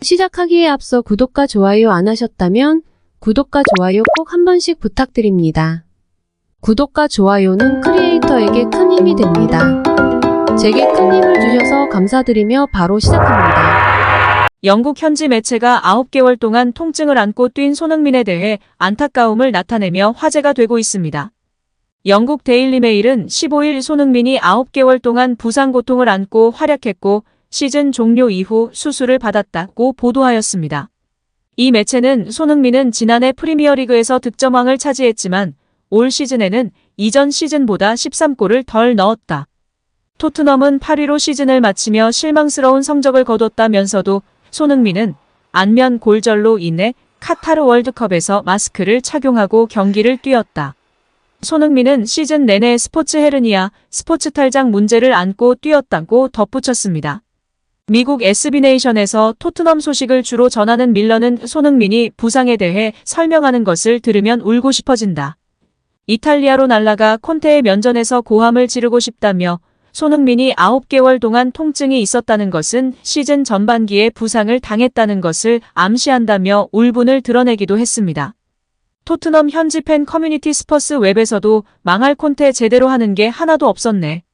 시작하기에 앞서 구독과 좋아요 안 하셨다면 구독과 좋아요 꼭 한 번씩 부탁드립니다. 구독과 좋아요는 크리에이터에게 큰 힘이 됩니다. 제게 큰 힘을 주셔서 감사드리며 바로 시작합니다. 영국 현지 매체가 9개월 동안 통증을 안고 뛴 손흥민에 대해 안타까움을 나타내며 화제가 되고 있습니다. 영국 데일리 메일은 15일 손흥민이 9개월 동안 부상 고통을 안고 활약했고 시즌 종료 이후 수술을 받았다고 보도하였습니다. 이 매체는 손흥민은 지난해 프리미어리그에서 득점왕을 차지했지만 올 시즌에는 이전 시즌보다 13골을 덜 넣었다. 토트넘은 8위로 시즌을 마치며 실망스러운 성적을 거뒀다면서도 손흥민은 안면 골절로 인해 카타르 월드컵에서 마스크를 착용하고 경기를 뛰었다. 손흥민은 시즌 내내 스포츠 헤르니아, 스포츠 탈장 문제를 안고 뛰었다고 덧붙였습니다. 미국 SB네이션에서 토트넘 소식을 주로 전하는 밀러는 손흥민이 부상에 대해 설명하는 것을 들으면 울고 싶어진다. 이탈리아로 날아가 콘테의 면전에서 고함을 지르고 싶다며 손흥민이 9개월 동안 통증이 있었다는 것은 시즌 전반기에 부상을 당했다는 것을 암시한다며 울분을 드러내기도 했습니다. 토트넘 현지 팬 커뮤니티 스퍼스 웹에서도 망할 콘테 제대로 하는 게 하나도 없었네.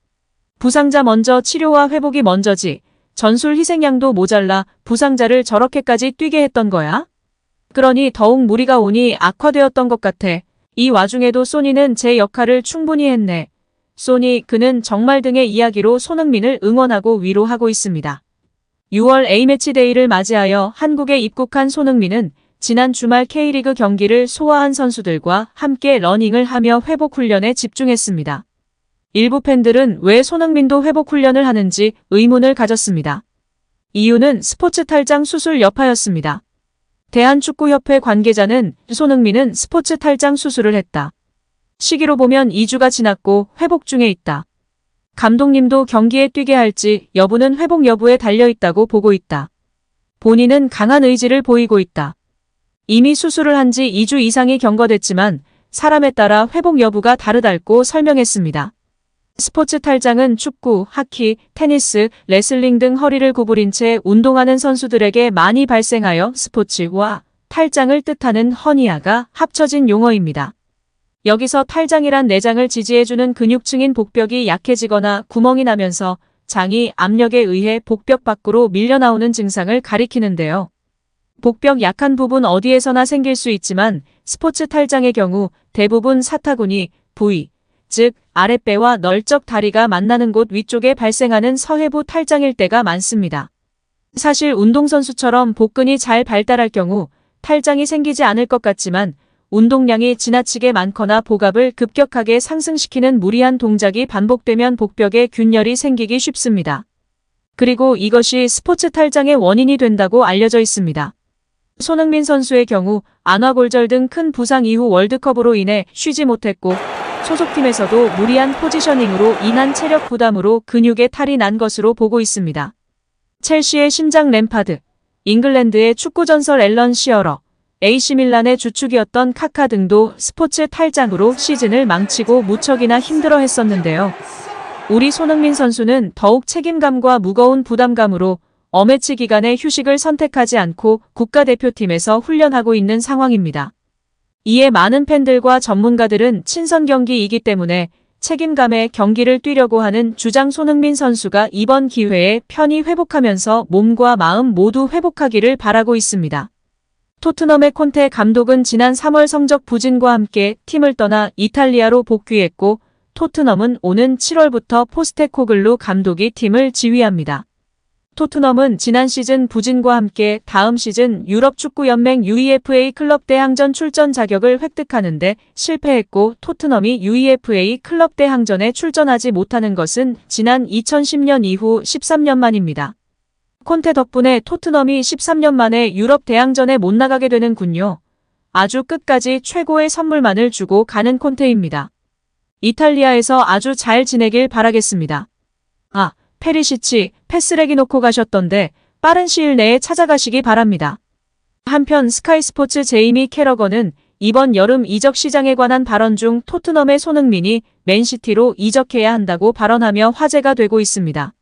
부상자 먼저 치료와 회복이 먼저지. 전술 희생양도 모자라 부상자를 저렇게까지 뛰게 했던 거야? 그러니 더욱 무리가 오니 악화되었던 것 같아. 이 와중에도 소니는 제 역할을 충분히 했네. 소니 그는 정말 등의 이야기로 손흥민을 응원하고 위로하고 있습니다. 6월 A매치데이를 맞이하여 한국에 입국한 손흥민은 지난 주말 K리그 경기를 소화한 선수들과 함께 러닝을 하며 회복 훈련에 집중했습니다. 일부 팬들은 왜 손흥민도 회복 훈련을 하는지 의문을 가졌습니다. 이유는 스포츠 탈장 수술 여파였습니다. 대한축구협회 관계자는 손흥민은 스포츠 탈장 수술을 했다. 시기로 보면 2주가 지났고 회복 중에 있다. 감독님도 경기에 뛰게 할지 여부는 회복 여부에 달려있다고 보고 있다. 본인은 강한 의지를 보이고 있다. 이미 수술을 한 지 2주 이상이 경과됐지만 사람에 따라 회복 여부가 다르다고 설명했습니다. 스포츠 탈장은 축구, 하키, 테니스, 레슬링 등 허리를 구부린 채 운동하는 선수들에게 많이 발생하여 스포츠와 탈장을 뜻하는 허니아가 합쳐진 용어입니다. 여기서 탈장이란 내장을 지지해주는 근육층인 복벽이 약해지거나 구멍이 나면서 장이 압력에 의해 복벽 밖으로 밀려나오는 증상을 가리키는데요. 복벽 약한 부분 어디에서나 생길 수 있지만 스포츠 탈장의 경우 대부분 사타구니, 부위, 즉 아랫배와 널쩍 다리가 만나는 곳 위쪽에 발생하는 서해부 탈장일 때가 많습니다. 사실 운동선수처럼 복근이 잘 발달할 경우 탈장이 생기지 않을 것 같지만 운동량이 지나치게 많거나 복압을 급격하게 상승시키는 무리한 동작이 반복되면 복벽에 균열이 생기기 쉽습니다. 그리고 이것이 스포츠 탈장의 원인이 된다고 알려져 있습니다. 손흥민 선수의 경우 안화골절 등 큰 부상 이후 월드컵으로 인해 쉬지 못했고 소속팀에서도 무리한 포지셔닝으로 인한 체력 부담으로 근육에 탈이 난 것으로 보고 있습니다. 첼시의 심장 램파드, 잉글랜드의 축구 전설 앨런 시어러, AC밀란의 주축이었던 카카 등도 스포츠 탈장으로 시즌을 망치고 무척이나 힘들어했었는데요. 우리 손흥민 선수는 더욱 책임감과 무거운 부담감으로 어매치 기간에 휴식을 선택하지 않고 국가대표팀에서 훈련하고 있는 상황입니다. 이에 많은 팬들과 전문가들은 친선 경기이기 때문에 책임감에 경기를 뛰려고 하는 주장 손흥민 선수가 이번 기회에 편히 회복하면서 몸과 마음 모두 회복하기를 바라고 있습니다. 토트넘의 콘테 감독은 지난 3월 성적 부진과 함께 팀을 떠나 이탈리아로 복귀했고 토트넘은 오는 7월부터 포스테코글루 감독이 팀을 지휘합니다. 토트넘은 지난 시즌 부진과 함께 다음 시즌 유럽축구연맹 UEFA 클럽 대항전 출전 자격을 획득하는 데 실패했고 토트넘이 UEFA 클럽 대항전에 출전하지 못하는 것은 지난 2010년 이후 13년 만입니다. 콘테 덕분에 토트넘이 13년 만에 유럽 대항전에 못 나가게 되는군요. 아주 끝까지 최고의 선물만을 주고 가는 콘테입니다. 이탈리아에서 아주 잘 지내길 바라겠습니다. 페리시치, 패스레기 놓고 가셨던데 빠른 시일 내에 찾아가시기 바랍니다. 한편 스카이 스포츠 제이미 캐러건은 이번 여름 이적 시장에 관한 발언 중 토트넘의 손흥민이 맨시티로 이적해야 한다고 발언하며 화제가 되고 있습니다.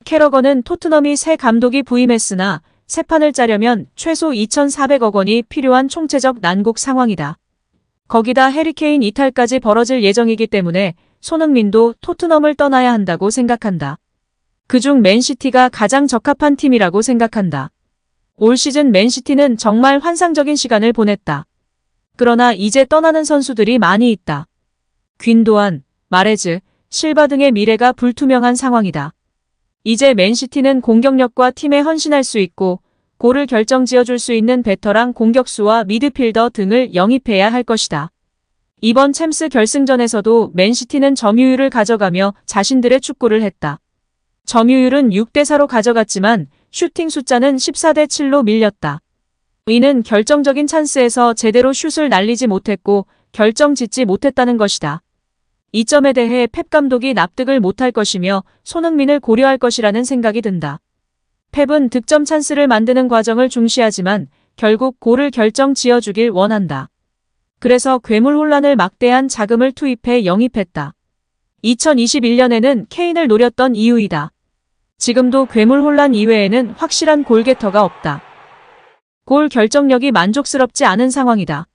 캐러건은 토트넘이 새 감독이 부임했으나 새 판을 짜려면 최소 2,400억 원이 필요한 총체적 난국 상황이다. 거기다 해리케인 이탈까지 벌어질 예정이기 때문에 손흥민도 토트넘을 떠나야 한다고 생각한다. 그중 맨시티가 가장 적합한 팀이라고 생각한다. 올 시즌 맨시티는 정말 환상적인 시간을 보냈다. 그러나 이제 떠나는 선수들이 많이 있다. 귄도안, 마레즈, 실바 등의 미래가 불투명한 상황이다. 이제 맨시티는 공격력과 팀에 헌신할 수 있고 골을 결정지어줄 수 있는 베터랑 공격수와 미드필더 등을 영입해야 할 것이다. 이번 챔스 결승전에서도 맨시티는 점유율을 가져가며 자신들의 축구를 했다. 점유율은 6대4로 가져갔지만 슈팅 숫자는 14대7로 밀렸다. 이는 결정적인 찬스에서 제대로 슛을 날리지 못했고 결정짓지 못했다는 것이다. 이 점에 대해 펩 감독이 납득을 못할 것이며 손흥민을 고려할 것이라는 생각이 든다. 펩은 득점 찬스를 만드는 과정을 중시하지만 결국 골을 결정 지어주길 원한다. 그래서 괴물 혼란을 막대한 자금을 투입해 영입했다. 2021년에는 케인을 노렸던 이유이다. 지금도 괴물 혼란 이외에는 확실한 골게터가 없다. 골 결정력이 만족스럽지 않은 상황이다.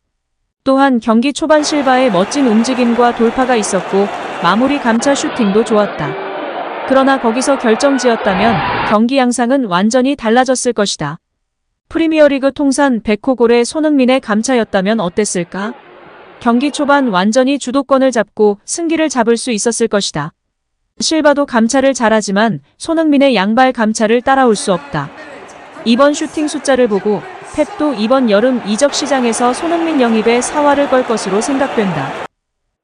또한 경기 초반 실바의 멋진 움직임과 돌파가 있었고 마무리 감차 슈팅도 좋았다. 그러나 거기서 결정지었다면 경기 양상은 완전히 달라졌을 것이다. 프리미어리그 통산 100호 골의 손흥민의 감차였다면 어땠을까? 경기 초반 완전히 주도권을 잡고 승기를 잡을 수 있었을 것이다. 실바도 감차를 잘하지만 손흥민의 양발 감차를 따라올 수 없다. 이번 슈팅 숫자를 보고 펩도 이번 여름 이적 시장에서 손흥민 영입에 사활을 걸 것으로 생각된다.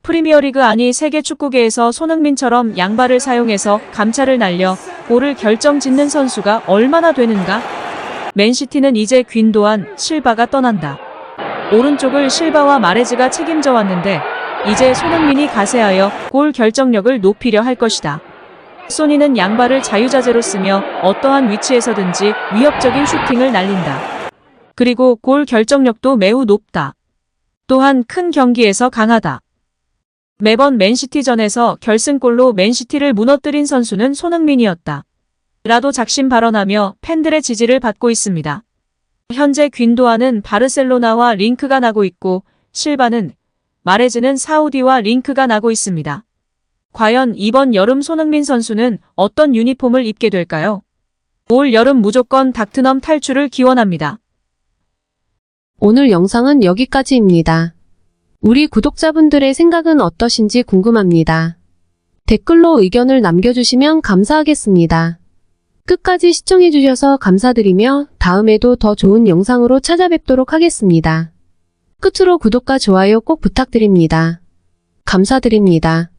프리미어리그 아니 세계 축구계에서 손흥민처럼 양발을 사용해서 감차를 날려 골을 결정짓는 선수가 얼마나 되는가? 맨시티는 이제 귄도안, 실바가 떠난다. 오른쪽을 실바와 마레즈가 책임져 왔는데 이제 손흥민이 가세하여 골 결정력을 높이려 할 것이다. 소니는 양발을 자유자재로 쓰며 어떠한 위치에서든지 위협적인 슈팅을 날린다. 그리고 골 결정력도 매우 높다. 또한 큰 경기에서 강하다. 매번 맨시티전에서 결승골로 맨시티를 무너뜨린 선수는 손흥민이었다. 라도 작심 발언하며 팬들의 지지를 받고 있습니다. 현재 귄도안은 바르셀로나와 링크가 나고 있고 실바는 마레즈는 사우디와 링크가 나고 있습니다. 과연 이번 여름 손흥민 선수는 어떤 유니폼을 입게 될까요? 올 여름 무조건 닥트넘 탈출을 기원합니다. 오늘 영상은 여기까지입니다. 우리 구독자분들의 생각은 어떠신지 궁금합니다. 댓글로 의견을 남겨주시면 감사하겠습니다. 끝까지 시청해주셔서 감사드리며 다음에도 더 좋은 영상으로 찾아뵙도록 하겠습니다. 끝으로 구독과 좋아요 꼭 부탁드립니다. 감사드립니다.